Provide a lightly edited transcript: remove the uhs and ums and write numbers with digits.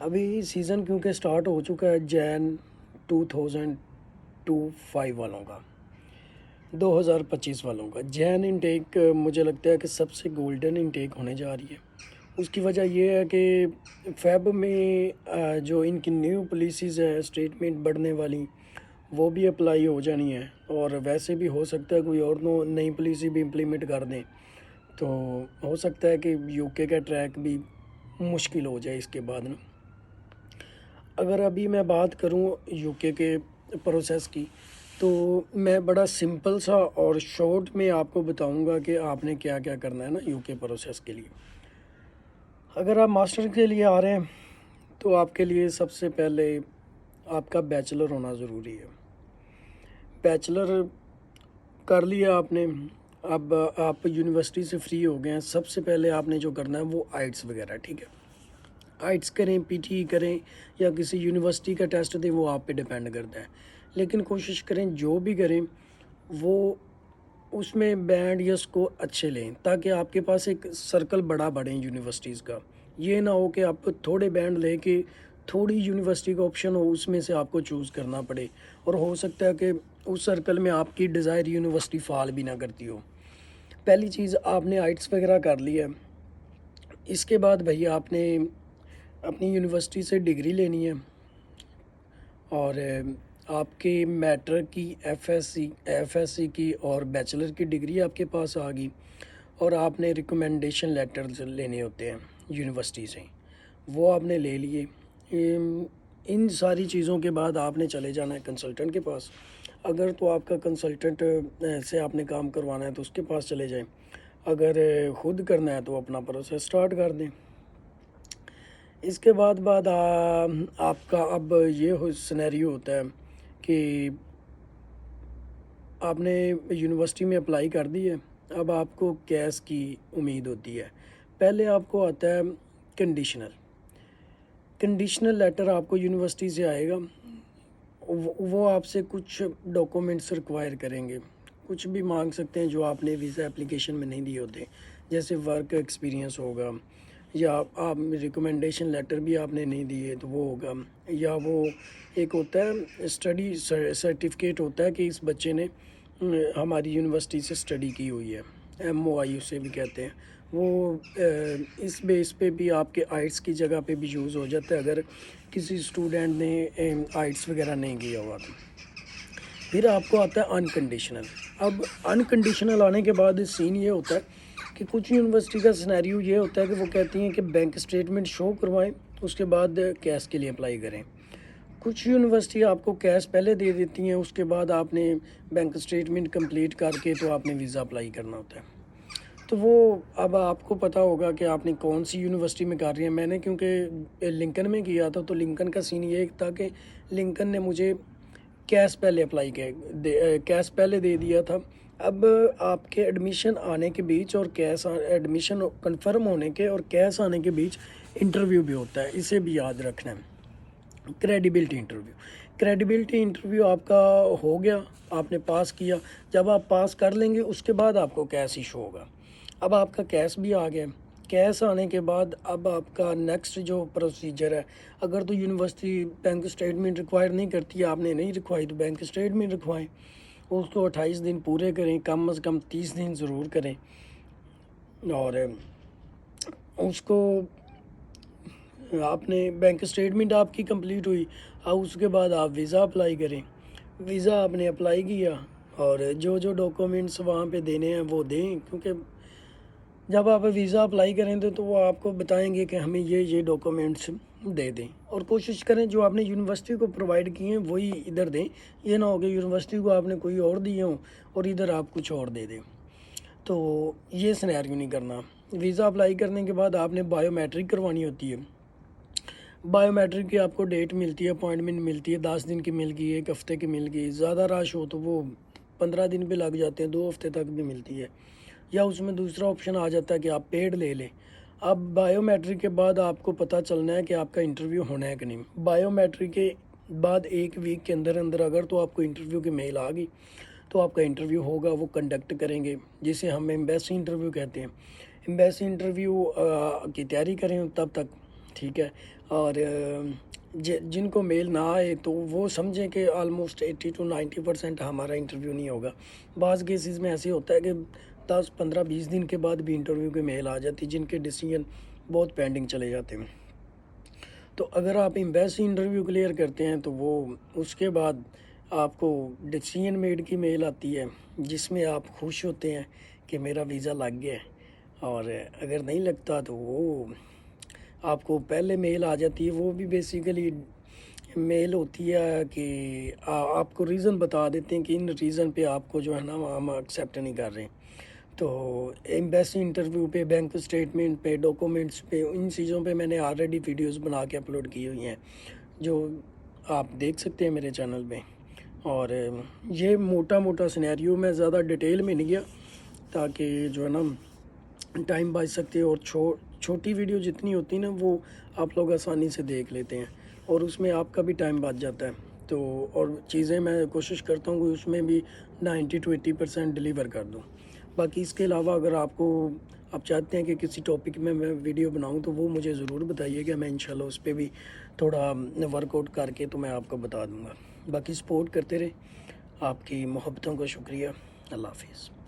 ابھی سیزن کیونکہ سٹارٹ ہو چکا ہے جین 2025 والوں کا، 2025 والوں کا جین انٹیک مجھے لگتا ہے کہ سب سے گولڈن انٹیک ہونے جا رہی ہے۔ اس کی وجہ یہ ہے کہ فیب میں جو ان کی نیو پالیسیز ہے اسٹیٹمنٹ بڑھنے والی وہ بھی اپلائی ہو جانی ہے، اور ویسے بھی ہو سکتا ہے کوئی اور نئی پالیسی بھی امپلیمنٹ کر دیں، تو ہو سکتا ہے کہ یو کے کا ٹریک بھی مشکل ہو جائے اس کے بعد نا۔ اگر ابھی میں بات کروں یو کے پروسیس کی، تو میں بڑا سمپل سا اور شارٹ میں آپ کو بتاؤں گا کہ آپ نے کیا کیا کرنا ہے نا یو کے پروسیس کے لیے۔ اگر آپ ماسٹر کے لیے آ رہے ہیں تو آپ کے لیے سب سے پہلے آپ کا بیچلر ہونا ضروری ہے۔ بیچلر کر لیا آپ نے، اب آپ یونیورسٹی سے فری ہو گئے ہیں، سب سے پہلے آپ نے جو کرنا ہے وہ آئٹس وغیرہ، ٹھیک ہے، آئٹس کریں، پی ٹی کریں یا کسی یونیورسٹی کا ٹیسٹ دیں، وہ آپ پہ ڈیپینڈ کرتا ہے، لیکن کوشش کریں جو بھی کریں وہ اس میں بینڈ یا اسکور اچھے لیں تاکہ آپ کے پاس ایک سرکل بڑا بڑھیں یونیورسٹیز کا۔ یہ نہ ہو کہ آپ تھوڑے بینڈ لے کے تھوڑی یونیورسٹی کا آپشن ہو، اس میں سے آپ کو چوز کرنا پڑے، اور ہو سکتا ہے کہ اس سرکل میں آپ کی ڈیزائر یونیورسٹی فال بھی نہ کرتی ہو۔ پہلی چیز آپ نے آئٹس وغیرہ کر لی ہے، اس کے بعد بھئی آپ نے اپنی یونیورسٹی سے ڈگری لینی ہے، اور آپ کے میٹرک کی ایف ایس سی کی اور بیچلر کی ڈگری آپ کے پاس آ گئی، اور آپ نے ریکمنڈیشن لیٹرز لینے ہوتے ہیں یونیورسٹی سے، وہ آپ نے لے لیے۔ ان ساری چیزوں کے بعد آپ نے چلے جانا ہے کنسلٹنٹ کے پاس، اگر تو آپ کا کنسلٹنٹ سے آپ نے کام کروانا ہے تو اس کے پاس چلے جائیں، اگر خود کرنا ہے تو اپنا پروسیس سٹارٹ کر دیں۔ اس کے بعد آپ کا اب یہ سینیریو ہوتا ہے کہ آپ نے یونیورسٹی میں اپلائی کر دی ہے، اب آپ کو کیس کی امید ہوتی ہے۔ پہلے آپ کو آتا ہے کنڈیشنل لیٹر، آپ کو یونیورسٹی سے آئے گا، وہ آپ سے کچھ ڈاکومنٹس ریکوائر کریں گے، کچھ بھی مانگ سکتے ہیں جو آپ نے ویزا اپلیکیشن میں نہیں دیے ہوتے، جیسے ورک ایکسپیرینس ہوگا، یا آپ ریکمنڈیشن لیٹر بھی آپ نے نہیں دیے تو وہ ہوگا، یا وہ ایک ہوتا ہے اسٹڈی سرٹیفکیٹ ہوتا ہے کہ اس بچے نے ہماری یونیورسٹی سے اسٹڈی کی ہوئی ہے، ایم او آئی اسے بھی کہتے ہیں، وہ اس بیس پہ بھی آپ کے آئٹس کی جگہ پہ بھی یوز ہو جاتا ہے اگر کسی اسٹوڈنٹ نے آئٹس وغیرہ نہیں کیا ہوا تو۔ پھر آپ کو آتا ہے انکنڈیشنل۔ اب انکنڈیشنل آنے کے بعد سین یہ ہوتا ہے کہ کچھ یونیورسٹی کا سینیریو یہ ہوتا ہے کہ وہ کہتی ہیں کہ بینک اسٹیٹمنٹ شو کروائیں، اس کے بعد کیش کے لیے اپلائی کریں۔ کچھ یونیورسٹی آپ کو کیش پہلے دے دیتی ہیں، اس کے بعد آپ نے بینک اسٹیٹمنٹ کمپلیٹ کر کے تو آپ نے ویزا اپلائی کرنا ہوتا ہے۔ تو وہ اب آپ کو پتہ ہوگا کہ آپ نے کون سی یونیورسٹی میں کر رہی ہیں۔ میں نے کیونکہ لنکن میں کیا تھا تو لنکن کا سین یہ تھا کہ لنکن نے مجھے کیش پہلے اپلائی کیش پہلے دے دیا تھا۔ اب آپ کے ایڈمیشن آنے کے بیچ اور کیش ایڈمیشن کنفرم ہونے کے اور کیش آنے کے بیچ انٹرویو بھی ہوتا ہے، اسے بھی یاد رکھنا ہے، کریڈیبلٹی انٹرویو آپ کا ہو گیا، آپ نے پاس کیا، جب آپ پاس کر لیں گے اس کے بعد آپ کو کیش ایشو ہوگا۔ اب آپ کا کیش بھی آ گیا، کیش آنے کے بعد اب آپ کا نیکسٹ جو پروسیجر ہے، اگر تو یونیورسٹی بینک اسٹیٹمنٹ ریکوائر نہیں کرتی، آپ نے نہیں رکھوائی تو بینک اسٹیٹمنٹ رکھوائیں، اس کو 28 دن پورے کریں، کم از کم 30 دن ضرور کریں، اور اس کو آپ نے بینک اسٹیٹمنٹ آپ کی کمپلیٹ ہوئی، اب اس کے بعد آپ ویزا اپلائی کریں، ویزا آپ نے اپلائی کیا، اور جو ڈاکومنٹس وہاں پہ دینے ہیں وہ دیں، کیونکہ جب آپ ویزا اپلائی کریں تو وہ آپ کو بتائیں گے کہ ہمیں یہ ڈاکومنٹس دے دیں، اور کوشش کریں جو آپ نے یونیورسٹی کو پرووائڈ کیے ہیں وہی ادھر دیں، یہ نہ ہو کہ یونیورسٹی کو آپ نے کوئی اور دیے ہوں اور ادھر آپ کچھ اور دے دیں، تو یہ سینیریو نہیں کرنا۔ ویزا اپلائی کرنے کے بعد آپ نے بائیو میٹرک کروانی ہوتی ہے، بائیو میٹرک کی آپ کو ڈیٹ ملتی ہے، اپوائنٹمنٹ ملتی ہے، 10 دن کی مل گئی، 1 ہفتے کی مل گئی، زیادہ رش ہو تو وہ 15 دن بھی لگ جاتے ہیں، 2 ہفتے تک بھی ملتی ہے، یا اس میں دوسرا آپشن آ جاتا ہے کہ آپ پیڈ لے لیں۔ اب بائیو میٹرک کے بعد آپ کو پتہ چلنا ہے کہ آپ کا انٹرویو ہونا ہے کہ نہیں۔ بائیو میٹرک کے بعد 1 ویک کے اندر اگر تو آپ کو انٹرویو کی میل آ گئی تو آپ کا انٹرویو ہوگا، وہ کنڈکٹ کریں گے، جسے ہم ایمبیسی انٹرویو کہتے ہیں۔ ایمبیسی انٹرویو کی تیاری کریں تب تک، ٹھیک ہے۔ اور جن کو میل نہ آئے تو وہ سمجھیں کہ آلموسٹ 80 to 90% ہمارا انٹرویو نہیں ہوگا. بعض کیسز میں ایسے ہوتا ہے کہ 10 15 20 دن کے بعد بھی انٹرویو کے میل آ جاتی جن کے ڈیسیجن بہت پینڈنگ چلے جاتے ہیں. تو اگر آپ ایمبیسی انٹرویو کلیئر کرتے ہیں تو وہ اس کے بعد آپ کو ڈیسیجن میڈ کی میل آتی ہے جس میں آپ خوش ہوتے ہیں کہ میرا ویزا لگ گیا ہے. اور اگر نہیں لگتا تو وہ آپ کو پہلے میل آ جاتی ہے. وہ بھی بیسیکلی میل ہوتی ہے کہ آپ کو ریزن بتا دیتے ہیں کہ ان ریزن پہ آپ کو جو ہے نا ہم ایکسیپٹ نہیں کر رہے. تو ایمبیسی انٹرویو پہ، بینک اسٹیٹمنٹ پہ، ڈاکومنٹس پہ، ان چیزوں پہ میں نے آلریڈی ویڈیوز بنا کے اپلوڈ کی ہوئی ہیں جو آپ دیکھ سکتے ہیں میرے چینل پہ. اور یہ موٹا موٹا سینیریو میں زیادہ ڈیٹیل میں نہیں گیا تاکہ جو ہے نا ٹائم بچ سکتے. اور چھوٹی ویڈیو جتنی ہوتی ہے نا وہ آپ لوگ آسانی سے دیکھ لیتے ہیں اور اس میں آپ کا بھی ٹائم بچ جاتا ہے. تو اور چیزیں میں کوشش کرتا ہوں کہ اس میں بھی 90 to 80% ڈلیور کر دوں. باقی اس کے علاوہ اگر آپ چاہتے ہیں کہ کسی ٹاپک میں ویڈیو بناؤں تو وہ مجھے ضرور بتائیے گا. میں انشاءاللہ اس پہ بھی تھوڑا ورک آؤٹ کر کے تو میں آپ کو بتا دوں گا. باقی سپورٹ کرتے رہے. آپ کی محبتوں کا شکریہ. اللہ حافظ.